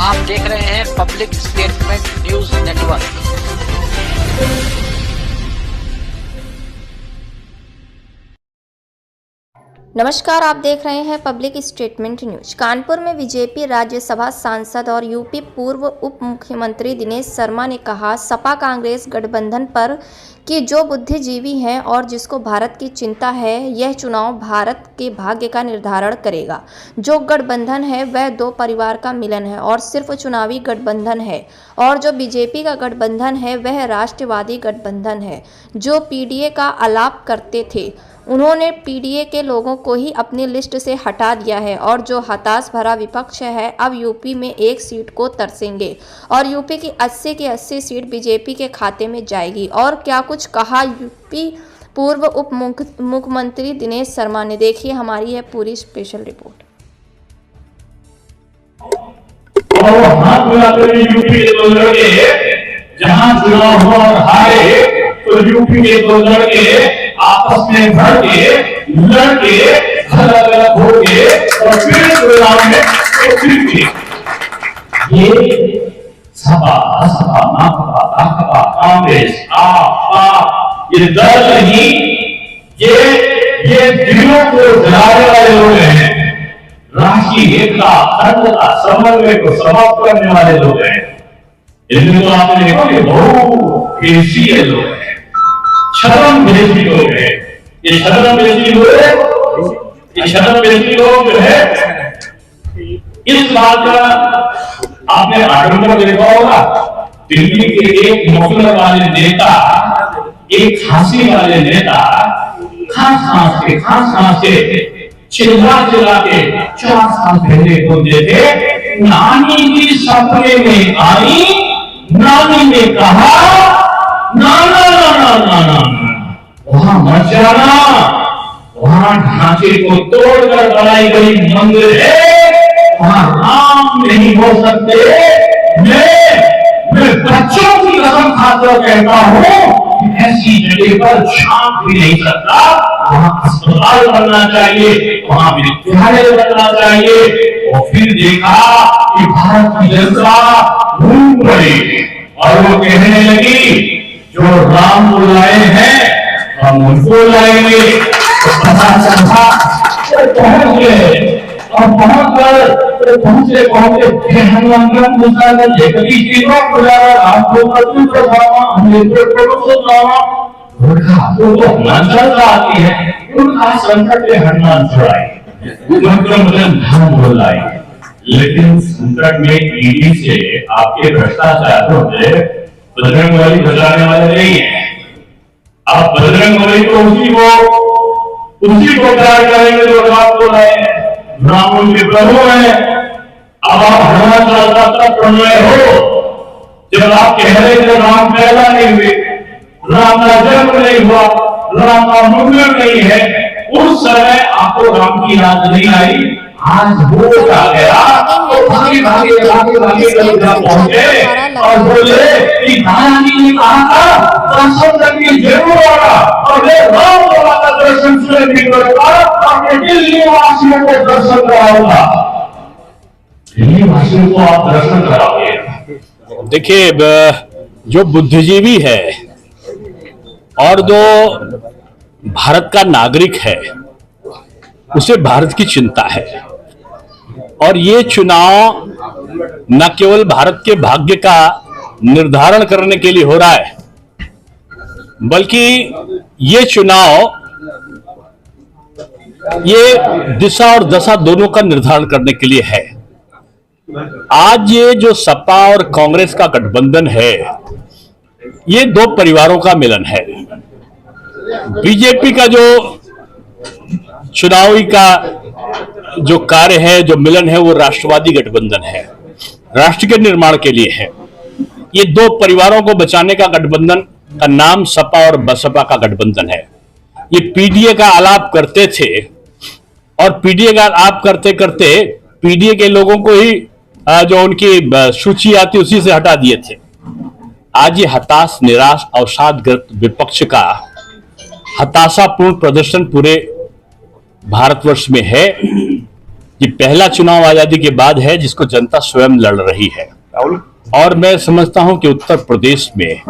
आप देख रहे हैं पब्लिक स्टेटमेंट न्यूज नेटवर्क। नमस्कार, आप देख रहे हैं पब्लिक स्टेटमेंट न्यूज। कानपुर में बीजेपी राज्यसभा सांसद और यूपी पूर्व उप मुख्यमंत्री दिनेश शर्मा ने कहा, सपा कांग्रेस गठबंधन पर कि जो बुद्धिजीवी हैं और जिसको भारत की चिंता है, यह चुनाव भारत के भाग्य का निर्धारण करेगा। जो गठबंधन है वह दो परिवार का मिलन है और सिर्फ चुनावी गठबंधन है, और जो बीजेपी का गठबंधन है वह राष्ट्रवादी गठबंधन है। जो पीडीए का आलाप करते थे, उन्होंने पीडीए के लोगों को ही अपनी लिस्ट से हटा दिया है, और जो हताश भरा विपक्ष है अब यूपी में एक सीट को तरसेंगे और यूपी की 80 की 80 सीट बीजेपी के खाते में जाएगी। और क्या कुछ कहा यूपी पूर्व उप मुख्यमंत्री दिनेश शर्मा ने, देखिए हमारी है पूरी स्पेशल रिपोर्ट। यूपी के दो लड़के जहां चुनाव हुआ और हारे, तो यूपी के दो लड़के आपस में लड़के अलग अलग हो गए और फिर चुनाव में ये सपा माकपा कांग्रेस आप ये दल नहीं, ये दिलों को जलाने वाले लोग हैं। राष्ट्रीय एकता अखंडता समन्वय को समाप्त करने वाले लोग हैं। इनमें तो आपने देखा कि बहु लोग हैं, शर्म भेदी लोग हैं। ये शर्म भेदी लोग जो है, इस बात का आपने आर्टिकल में देखा होगा। दिल्ली के एक मुस्लिम वाले नेता, एक फांसी वाले नेता खास खास के चिल्ला के 4 साल पहले बोलते थे, नानी की सपने में आई, नानी ने कहा ना वहां मत जाना, वहां ढांचे को तोड़कर बनाई गई मंदिर है, वहां राम नहीं हो सकते। मैं बच्चों की कसम खाकर कहता हूं, ऐसी जगह पर शांत भी नहीं सकता। वहां अस्पताल बनना चाहिए, वहां विद्यालय बनना चाहिए। और फिर देखा कि भारत की जनता घूम पड़ी और वो कहने लगी, जो राम को लाए हैं हम उनको लाएंगे। तो पता चला पहुंच गए और पहुंचते हनुमान आती है, उनका संकट में हनुमान छुड़ाए, धर्म बोलाई। लेकिन संकट में ईडी से आपके भ्रष्टाचार से बजरंग बली बचाने वाले नहीं है। आप बजरंग बली को उसी को प्यार करेंगे जो राम को लाए हैं, राम उनके प्रभु है। अब आप हनुमान चालीसा तक पढ़ रहे हो, जब आप कह रहे थे राम पैदा नहीं हुए, राम का जन्म नहीं हुआ, राम का मुंडन नहीं है, उस समय आपको राम की याद नहीं आई। आज वो आ गया तो भागे पहुंचे और बोले कि दादाजी ने कहा था दर्शन करके जरूर आना, और मैं राम बाबा का दर्शन स्वयं भी करूंगा और मैं दिल्ली वासियों को दर्शन कराऊंगा। दिल्ली वासियों को आप दर्शन कराओगे। देखिए, जो बुद्धिजीवी है और जो भारत का नागरिक है, उसे भारत की चिंता है। और ये चुनाव न केवल भारत के भाग्य का निर्धारण करने के लिए हो रहा है, बल्कि ये चुनाव ये दिशा और दशा दोनों का निर्धारण करने के लिए है। आज ये जो सपा और कांग्रेस का गठबंधन है, ये दो परिवारों का मिलन है। बीजेपी का जो चुनावी का जो कार्य है, जो मिलन है, वो राष्ट्रवादी गठबंधन है, राष्ट्र के निर्माण के लिए है। ये दो परिवारों को बचाने का गठबंधन का नाम सपा और बसपा का गठबंधन है। ये पीडीए का आलाप करते थे और पीडीए का आलाप करते करते पीडीए के लोगों को ही जो उनकी सूची आती उसी से हटा दिए थे। आज ये हताश, निराश, अवसादग्रस्त विपक्ष का हताशापूर्ण प्रदर्शन पूरे भारतवर्ष में है। ये पहला चुनाव आजादी के बाद है जिसको जनता स्वयं लड़ रही है। राहुल, और मैं समझता हूं कि उत्तर प्रदेश में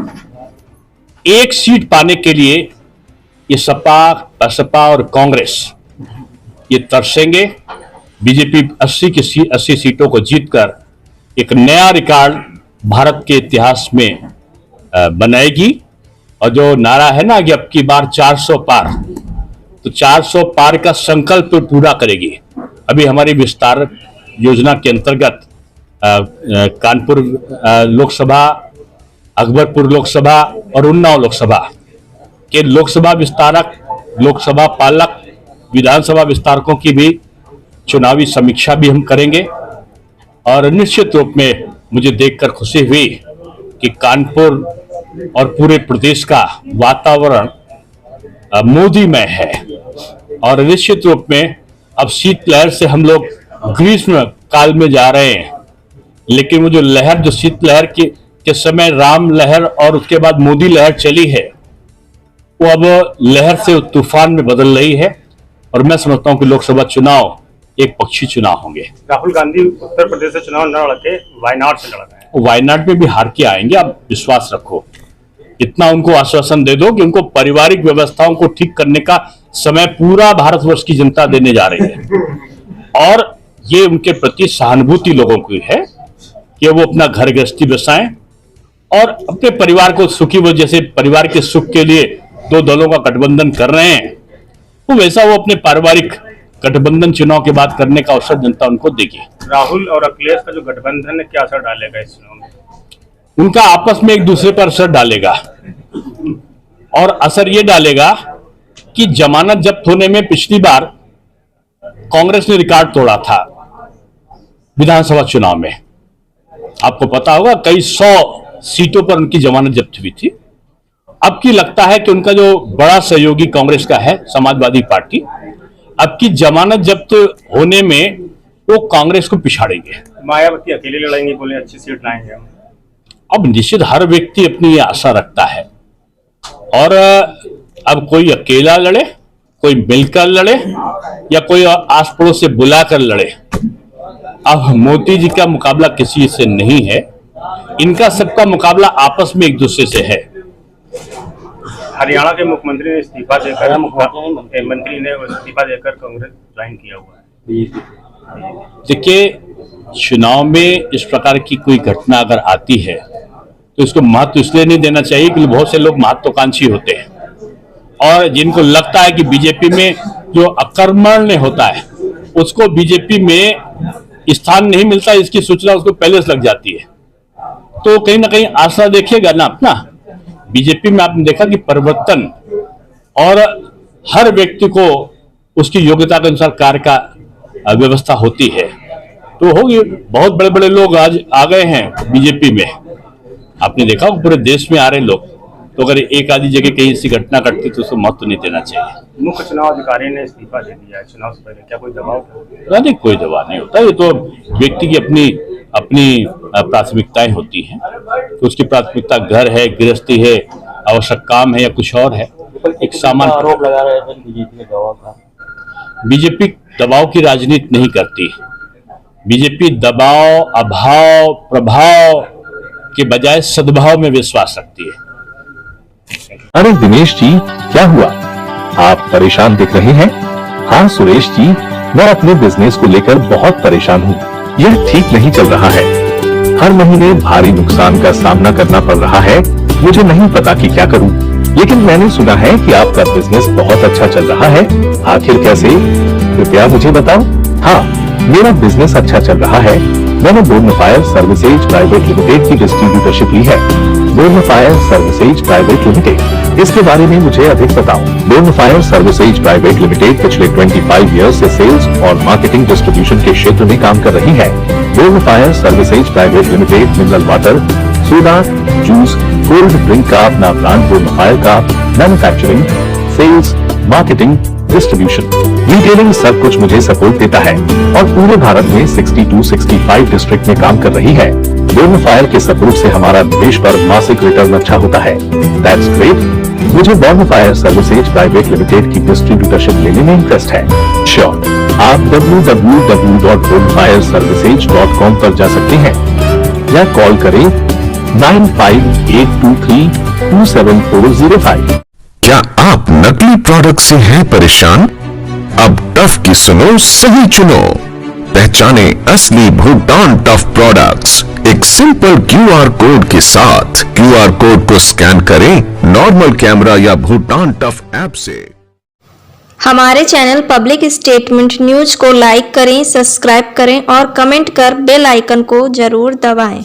एक सीट पाने के लिए ये सपा, बसपा और कांग्रेस ये तरसेंगे। बीजेपी 80 सीटों को जीतकर एक नया रिकॉर्ड भारत के इतिहास में बनाएगी। और जो नारा है ना कि अब की बार 400 पार, तो 400 पार का संकल्प पूरा करेगी। अभी हमारी विस्तार योजना के अंतर्गत कानपुर लोकसभा, अकबरपुर लोकसभा और उन्नाव लोकसभा के लोकसभा विस्तारक, लोकसभा पालक, विधानसभा विस्तारकों की भी चुनावी समीक्षा भी हम करेंगे। और निश्चित रूप में मुझे देखकर खुशी हुई कि कानपुर और पूरे प्रदेश का वातावरण मोदीमय है। और निश्चित रूप में अब शीतलहर से हम लोग ग्रीष्म काल में जा रहे हैं, लेकिन वो जो लहर, जो शीतलहर के समय राम लहर और उसके बाद मोदी लहर चली है, वो अब लहर से तूफान में बदल रही है। और मैं समझता हूं कि लोकसभा चुनाव एक पक्षी चुनाव होंगे। राहुल गांधी उत्तर प्रदेश से चुनाव न लड़के वायनाड से लड़ रहे हैं। वायनाड में भी हार के आएंगे, आप विश्वास रखो। इतना उनको आश्वासन दे दो कि उनको पारिवारिक व्यवस्थाओं को ठीक करने का समय पूरा भारतवर्ष की जनता देने जा रही है। और ये उनके प्रति सहानुभूति लोगों की है कि वो अपना घर गृहस्थी बसाएं और अपने परिवार को सुखी, वो जैसे परिवार के सुख के लिए दो दलों का गठबंधन कर रहे हैं, तो वैसा वो अपने पारिवारिक गठबंधन चुनाव के बाद करने का अवसर जनता उनको देगी। राहुल और अखिलेश का जो गठबंधन है, क्या असर डालेगा इस चुनाव में? उनका आपस में एक दूसरे पर असर डालेगा। और असर ये डालेगा कि जमानत जब्त होने में पिछली बार कांग्रेस ने रिकॉर्ड तोड़ा था विधानसभा चुनाव में। आपको पता होगा कई 100 सीटों पर उनकी जमानत जब्त हुई थी। अब की लगता है कि उनका जो बड़ा सहयोगी कांग्रेस का है, समाजवादी पार्टी, अब की जमानत जब्त होने में वो कांग्रेस को पिछाड़ेंगे। मायावती अकेले लड़ेंगे, बोले अच्छी सीट लाएंगे हम। अब निश्चित हर व्यक्ति अपनी ये आशा रखता है। और अब कोई अकेला लड़े, कोई मिलकर लड़े या कोई आस पड़ोस से बुलाकर लड़े, अब मोदी जी का मुकाबला किसी से नहीं है। इनका सबका मुकाबला आपस में एक दूसरे से है। हरियाणा के मुख्यमंत्री ने इस्तीफा देकर कांग्रेस ज्वाइन किया हुआ है। देखिए, चुनाव में इस प्रकार की कोई घटना अगर आती है तो इसको महत्व इसलिए नहीं देना चाहिए कि बहुत से लोग महत्वाकांक्षी होते हैं और जिनको लगता है कि बीजेपी में जो अकर्मण्य होता है उसको बीजेपी में स्थान नहीं मिलता, इसकी सूचना उसको पहले से लग जाती है। तो कहीं ना कहीं आशा देखिएगा ना अपना। बीजेपी में आपने देखा कि परिवर्तन और हर व्यक्ति को उसकी योग्यता के अनुसार कार्य का व्यवस्था होती है, तो होगी। बहुत बड़े बड़े लोग आज आ गए हैं बीजेपी में, आपने देखा पूरे देश में आ रहे लोग। तो अगर एक आधी जगह कहीं ऐसी घटना घटती तो उसको महत्व नहीं देना चाहिए। मुख्य चुनाव अधिकारी ने इस्तीफा दे दिया है चुनाव से पहले, क्या कोई दबाव? नहीं, कोई दबाव नहीं होता। ये तो व्यक्ति की अपनी प्राथमिकताएं होती हैं। तो उसकी प्राथमिकता घर है, गृहस्थी है, आवश्यक काम है या कुछ और है। एक सामान्य आरोप लगा रहे थे बीजेपी के दबाव का। बीजेपी दबाव की राजनीति नहीं करती। बीजेपी दबाव, अभाव, प्रभाव के बजाय सद्भाव में विश्वास रखती है। अरे दिनेश जी, क्या हुआ? आप परेशान दिख रहे हैं। हाँ सुरेश जी, मैं अपने बिजनेस को लेकर बहुत परेशान हूँ। यह ठीक नहीं चल रहा है। हर महीने भारी नुकसान का सामना करना पड़ रहा है। मुझे नहीं पता कि क्या करूँ, लेकिन मैंने सुना है कि आपका बिजनेस बहुत अच्छा चल रहा है। आखिर कैसे, कृपया मुझे बताओ। हाँ, मेरा बिजनेस अच्छा चल रहा है। मैंने बोर्नफायर सर्विसेज प्राइवेट लिमिटेड की डिस्ट्रीब्यूटरशिप ली है। बोर्नफायर सर्विसेज प्राइवेट लिमिटेड, इसके बारे में मुझे अधिक बताओ। बोर्नफायर सर्विसेज प्राइवेट लिमिटेड पिछले 25 ईयर्स से सेल्स और मार्केटिंग डिस्ट्रीब्यूशन के क्षेत्र में काम कर रही है। Bornfire services private limited mineral water, soda, juice, cold drink का अपना ब्रांड बोर्नफायर का manufacturing, sales, marketing, distribution, retailing सब कुछ मुझे सपोर्ट देता है और पूरे भारत में 62-65 डिस्ट्रिक्ट में काम कर रही है। बोर्नफायर के सपोर्ट से हमारा निवेश पर मासिक रिटर्न अच्छा होता है। That's great. मुझे बोर्नफायर सर्विसेज प्राइवेट लिमिटेड की डिस्ट्रीब्यूटरशिप लेने में इंटरेस्ट है। श्योर। आप www.woodfireservices.com पर जा सकते हैं या कॉल करें 9582327405। क्या आप नकली प्रोडक्ट से हैं परेशान? अब टफ की सुनो, सही चुनो। पहचाने असली भूटान टफ प्रोडक्ट्स एक सिंपल QR कोड के साथ। QR कोड को स्कैन करें नॉर्मल कैमरा या भूटान टफ ऐप से। हमारे चैनल पब्लिक स्टेटमेंट न्यूज को लाइक करें, सब्सक्राइब करें और कमेंट कर बेल आइकन को जरूर दबाएं।